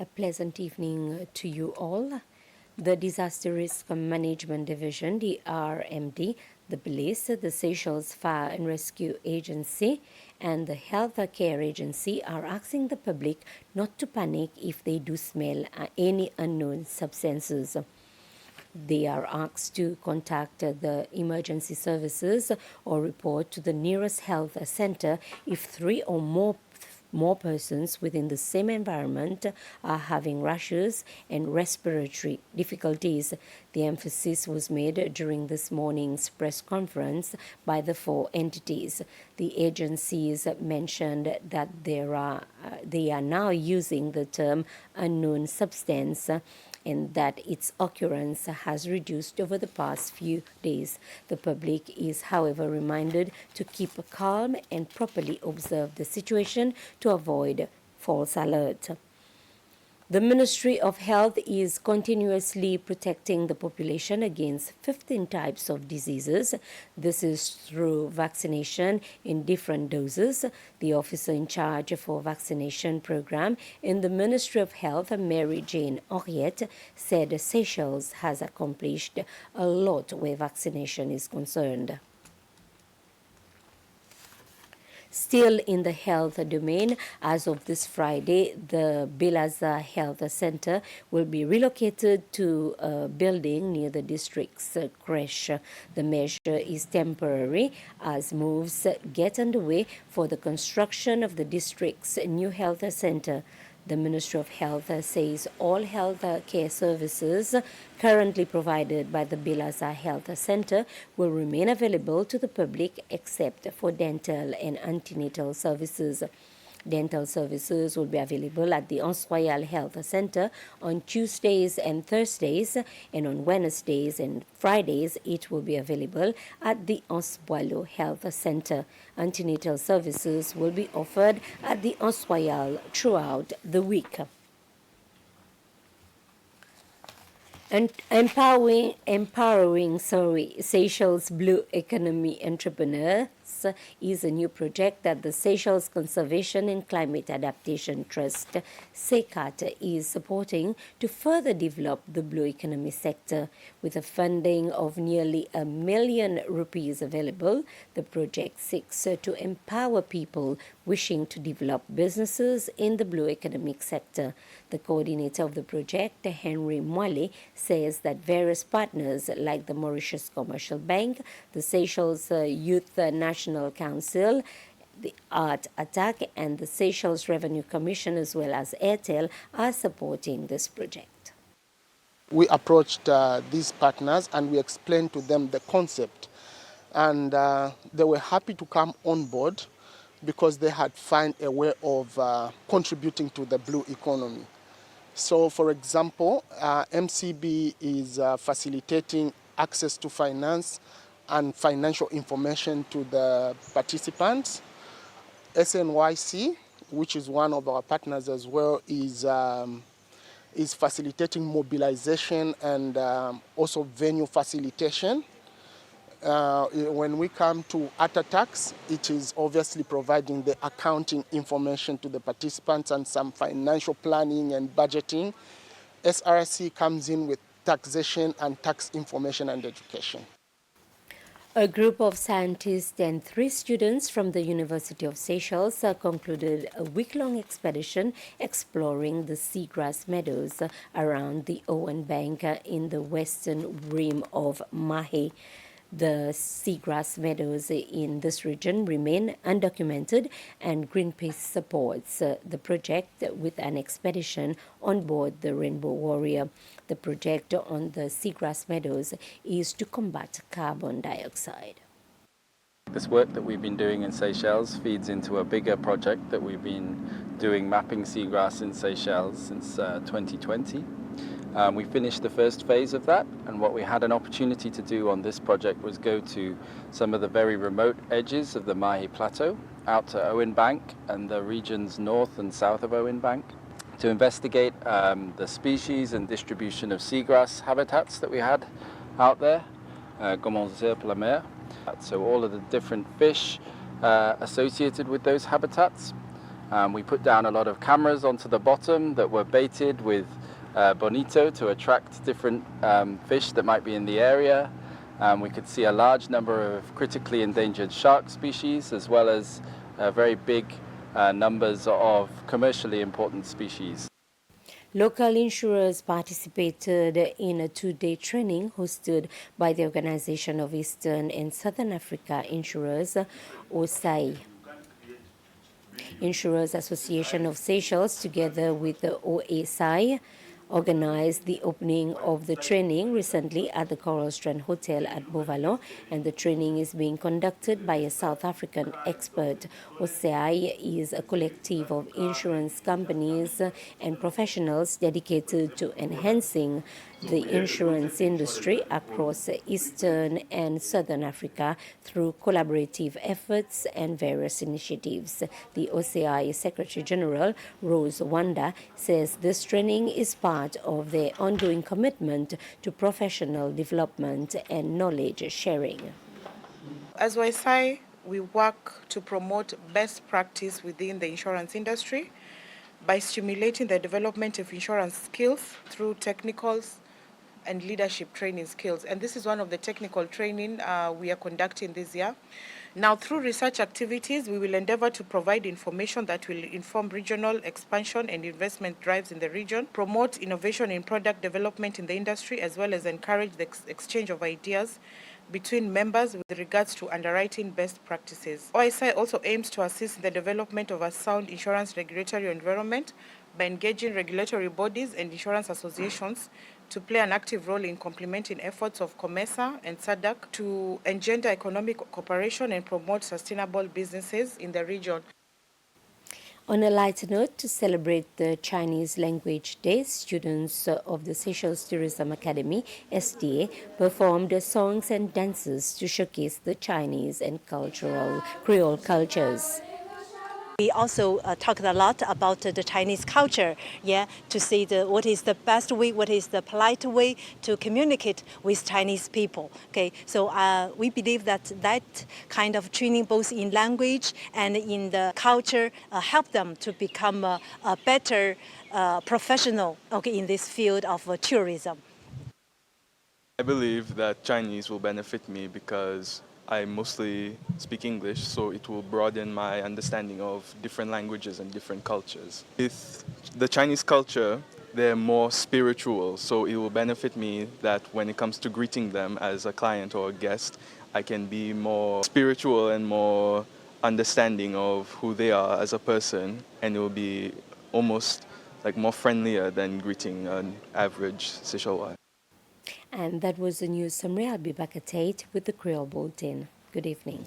A pleasant evening to you all. The Disaster Risk Management Division, the RMD, the police, the Seychelles Fire and Rescue Agency, and the Health Care Agency are asking the public not to panic if they do smell any unknown substances. They are asked to contact the emergency services or report to the nearest health center if 3 or more persons within the same environment are having rashes and respiratory difficulties. The emphasis was made during this morning's press conference by the 4 entities. The agencies mentioned that they are now using the term unknown substance and that its occurrence has reduced over the past few days. The public is, however, reminded to keep calm and properly observe the situation to avoid false alert. The Ministry of Health is continuously protecting the population against 15 types of diseases. This is through vaccination in different doses. The officer in charge for vaccination program in the Ministry of Health, Mary Jane Henriette, said Seychelles has accomplished a lot where vaccination is concerned. Still in the health domain, as of this Friday, the Bilaza Health Center will be relocated to a building near the district's creche. The measure is temporary as moves get underway for the construction of the district's new health center. The Ministry of Health says all health care services currently provided by the Bilaza Health Center will remain available to the public except for dental and antenatal services. Dental services will be available at the Anse Royal Health Center on Tuesdays and Thursdays, and on Wednesdays and Fridays it will be available at the Anse Boileau Health Center. Antenatal services will be offered at the Anse Royal throughout the week. And empowering Seychelles Blue Economy Entrepreneurs is a new project that the Seychelles Conservation and Climate Adaptation Trust, SECAT, is supporting to further develop the blue economy sector. With a funding of nearly R1 million available, the project seeks to empower people wishing to develop businesses in the blue economic sector. The coordinator of the project, Henry Moile, says that various partners like the Mauritius Commercial Bank, the Seychelles Youth National Council, the Art Attack, and the Seychelles Revenue Commission, as well as Airtel, are supporting this project. We approached these partners and we explained to them the concept, and they were happy to come on board because they had found a way of contributing to the blue economy. So, for example, MCB is facilitating access to finance and financial information to the participants. SNYC, which is one of our partners as well, is facilitating mobilization and also venue facilitation. When we come to Art Attacks, it is obviously providing the accounting information to the participants and some financial planning and budgeting. SRC comes in with taxation and tax information and education. A group of scientists and 3 students from the University of Seychelles concluded a week-long expedition exploring the seagrass meadows around the Owen Bank in the western rim of Mahé. The seagrass meadows in this region remain undocumented, and Greenpeace supports the project with an expedition on board the Rainbow Warrior. The project on the seagrass meadows is to combat carbon dioxide. This work that we've been doing in Seychelles feeds into a bigger project that we've been doing, mapping seagrass in Seychelles since 2020. We finished the first phase of that, and what we had an opportunity to do on this project was go to some of the very remote edges of the Mahé Plateau, out to Owen Bank and the regions north and south of Owen Bank, to investigate the species and distribution of seagrass habitats that we had out there, Gomonzir pour la mer. So all of the different fish associated with those habitats, We put down a lot of cameras onto the bottom that were baited with bonito to attract different fish that might be in the area. We could see a large number of critically endangered shark species, as well as very big numbers of commercially important species. Local insurers participated in a two-day training hosted by the Organization of Eastern and Southern Africa Insurers, OSAI. Insurers Association of Seychelles, together with the OSAI, organized the opening of the training recently at the Coral Strand Hotel at Beauvallon, and the training is being conducted by a South African expert. OSAI is a collective of insurance companies and professionals dedicated to enhancing the insurance industry across Eastern and Southern Africa through collaborative efforts and various initiatives. The OSAI Secretary General, Rose Wanda, says this training is part of their ongoing commitment to professional development and knowledge sharing. As OSAI, we work to promote best practice within the insurance industry by stimulating the development of insurance skills through technicals and leadership training skills. And this is one of the technical training we are conducting this year. Now, through research activities, we will endeavor to provide information that will inform regional expansion and investment drives in the region, promote innovation in product development in the industry, as well as encourage the exchange of ideas between members with regards to underwriting best practices. OSAI also aims to assist in the development of a sound insurance regulatory environment by engaging regulatory bodies and insurance associations to play an active role in complementing efforts of COMESA and SADC to engender economic cooperation and promote sustainable businesses in the region. On a lighter note, to celebrate the Chinese Language Day, students of the Seychelles Tourism Academy, STA, performed songs and dances to showcase the Chinese and Creole cultures. We also talked a lot about the Chinese culture, to see what is the best way, what is the polite way to communicate with Chinese people. Okay, so we believe that kind of training, both in language and in the culture, help them to become a better professional, in this field of tourism. I believe that Chinese will benefit me because I mostly speak English, so it will broaden my understanding of different languages and different cultures. With the Chinese culture, they're more spiritual, so it will benefit me that when it comes to greeting them as a client or a guest, I can be more spiritual and more understanding of who they are as a person, and it will be almost like more friendlier than greeting an average Seychellois. And that was the news summary. I'll be back at 8 with the Creole Bulletin. Good evening.